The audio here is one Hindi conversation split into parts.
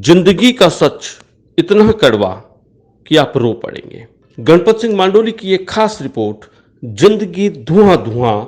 जिंदगी का सच इतना कड़वा कि आप रो पड़ेंगे। गणपत सिंह मांडोली की एक खास रिपोर्ट, जिंदगी धुआं धुआं।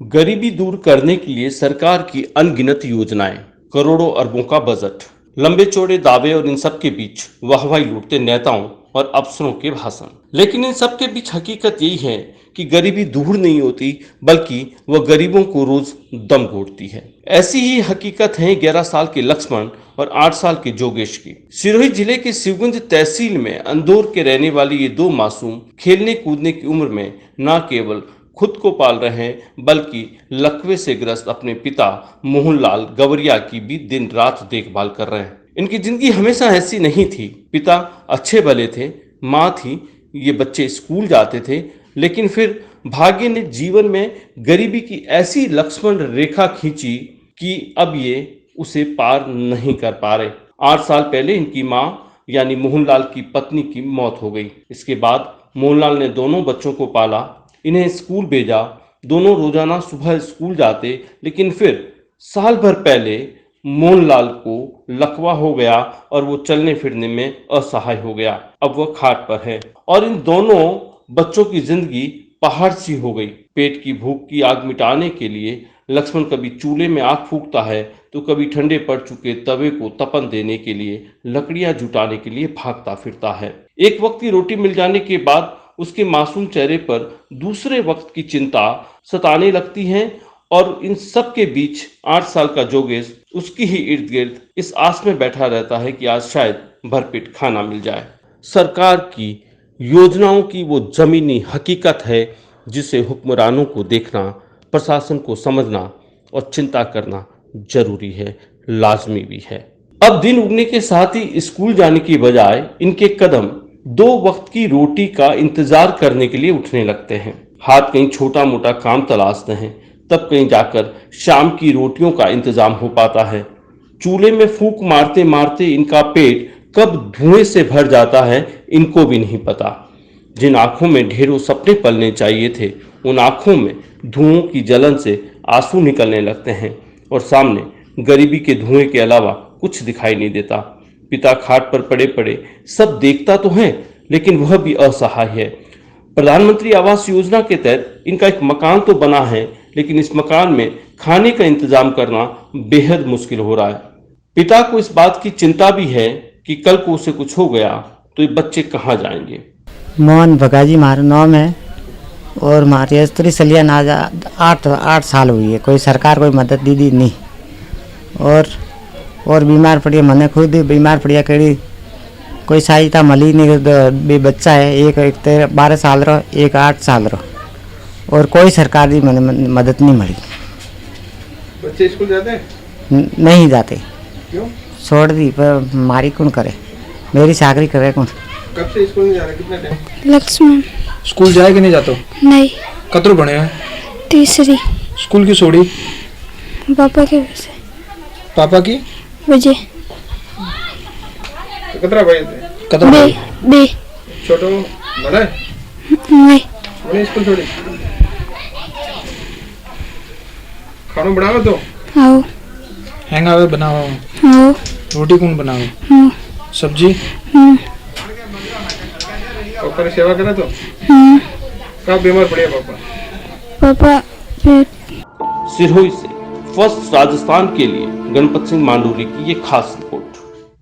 गरीबी दूर करने के लिए सरकार की अनगिनत योजनाएं, करोड़ों अरबों का बजट, लंबे चौड़े दावे और इन सब के बीच वाहवाही लूटते नेताओं और अफसरों के भाषण। लेकिन इन सब के बीच हकीकत यही है कि गरीबी दूर नहीं होती, बल्कि वह गरीबों को रोज दम घोटती है। ऐसी ही हकीकत है 11 साल के लक्ष्मण और 8 साल के जोगेश की। सिरोही जिले के शिवगंज तहसील में अंदौर के रहने वाले ये दो मासूम खेलने कूदने की उम्र में न केवल खुद को पाल रहे हैं, बल्कि लकवे से ग्रस्त अपने पिता मोहनलाल गवरिया की भी दिन रात देखभाल कर रहे हैं। इनकी जिंदगी हमेशा ऐसी नहीं थी। पिता अच्छे भले थे, माँ थी, ये बच्चे स्कूल जाते थे, लेकिन फिर भाग्य ने जीवन में गरीबी की ऐसी लक्ष्मण रेखा खींची कि अब ये उसे पार नहीं कर पा रहे। 8 साल पहले इनकी माँ यानी मोहनलाल की पत्नी की मौत हो गई। इसके बाद मोहनलाल ने दोनों बच्चों को पाला, इन्हें स्कूल भेजा। दोनों रोजाना सुबह स्कूल जाते, लेकिन फिर साल भर पहले मोहनलाल को लकवा हो गया और वो चलने फिरने में असहाय हो गया। अब वह खाट पर है और इन दोनों बच्चों की जिंदगी पहाड़ सी हो गई। पेट की भूख की आग मिटाने के लिए लक्ष्मण कभी चूल्हे में आग फूंकता है, तो कभी ठंडे पड़ चुके तवे को तपन देने के लिए लकड़ियां जुटाने के लिए भागता फिरता है। एक वक्त की रोटी मिल जाने के बाद उसके मासूम चेहरे पर दूसरे वक्त की चिंता सताने लगती है और इन सब के बीच 8 साल का जोगेश उसकी ही इर्द गिर्द इस आस में बैठा रहता है कि आज शायद भरपेट खाना मिल जाए। सरकार की योजनाओं की वो जमीनी हकीकत है जिसे हुक्मरानों को देखना, प्रशासन को समझना और चिंता करना जरूरी है, लाजमी भी है। अब दिन उगने के साथ ही स्कूल जाने की बजाय इनके कदम 2 वक्त की रोटी का इंतजार करने के लिए उठने लगते हैं। हाथ कहीं छोटा मोटा काम तलाशते हैं, तब कहीं जाकर शाम की रोटियों का इंतजाम हो पाता है। चूल्हे में फूंक मारते मारते इनका पेट कब धुएं से भर जाता है, इनको भी नहीं पता। जिन आंखों में ढेरों सपने पलने चाहिए थे, उन आंखों में धुओं की जलन से आंसू निकलने लगते हैं और सामने गरीबी के धुएं के अलावा कुछ दिखाई नहीं देता। पिता खाट पर पड़े पड़े सब देखता तो है, लेकिन वह भी असहाय है। प्रधानमंत्री आवास योजना के तहत इनका एक मकान तो बना है, लेकिन इस मकान में खाने का इंतजाम करना बेहद मुश्किल हो रहा है। पिता को इस बात की चिंता भी है कि कल को उसे कुछ हो गया तो ये बच्चे कहाँ जाएंगे। मोहन भगाजी मारा नाम है और हमारी स्त्री सलिया नाजा 8 साल हुई है। कोई सरकार कोई मदद दीदी नहीं और बीमार पड़ी, मैंने खुद ही बीमार पड़िया, कड़ी कोई सहायता मिली नहीं। बच्चा है एक 12 साल रो, एक 8 साल रो, और कोई सरकार की मदद नहीं मिली। बच्चे स्कूल जाते हैं? नहीं जाते। क्यों? छोड़ दी, पर मारी कौन करे, मेरी चाकरी करे कौन। कब से स्कूल नहीं जा रहे, कितना टाइम? लक्ष्मण। स्कूल जाए कि नहीं जातो? नहीं। कतरो बने हैं? तीसरी। स्कूल की छोड़ी? पापा के वजह से। पापा की वजह? तो कतरा भाई थे? कतरा बे बे छोटो बड़ा है? नहीं। मैंने स्कूल छोड़ी। खाना बनाओ तो? आओ। हैंग आवे बनाओ? आओ। रोटी कौन बनाओ? हाँ। सब्जी? हाँ। पापा की सेवा करे तो? हाँ। कब बीमार पड़े पापा? पापा पेट। सिरोही से फर्स्ट राजस्थान के लिए गणपत सिंह मांडोली की ये खास रिपोर्ट।